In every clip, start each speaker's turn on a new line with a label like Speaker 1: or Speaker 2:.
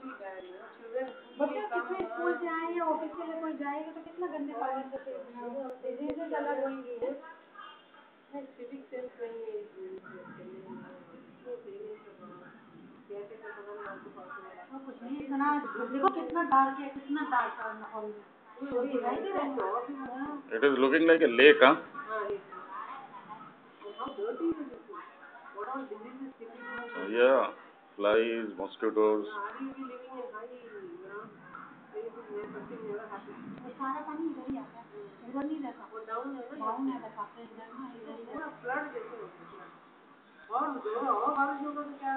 Speaker 1: बच्चे कितने स्कूल से आए या ऑफिस के लिए कोई जाएगा तो कितना गंदे पानी से डिजीजेस अलग होंगी है। सिविक सेंस नहीं है कुछ नहीं इतना देखो कितना डार्क है कितना डार्क है माहौल में।
Speaker 2: It is looking like a lake, huh? Yeah, flies, mosquitoes.
Speaker 1: सारा पानी इधर ही आता है इधर नहीं रहता वो डाउन है बताते हैं इधर ना इधर पूरा फ्लड जैसे होता है और बारिश होगा तो क्या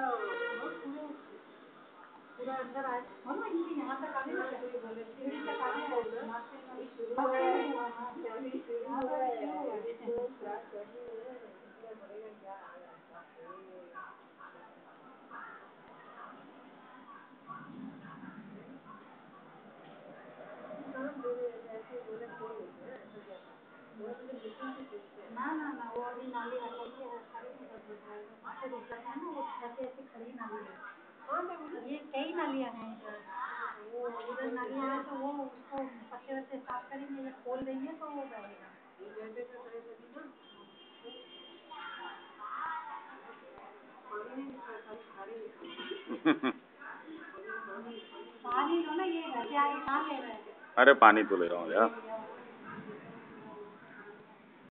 Speaker 1: पूरा अंदर आए और ना इनके यहाँ तक आने ना सीढ़ी तक आने ना वो अभी नाली हटाई है ना वो ऐसे ऐसे खड़ी नाली है ये कई नालियाँ हैं वो उधर नालियाँ हैं तो वो उसको पत्ते वत्ते साफ करेंगे या खोल देंगे तो वो जाएगा पानी लो ना ये घर के आगे कहाँ ले रहे हैं
Speaker 2: अरे पानी तो ले रहा हूँ यार।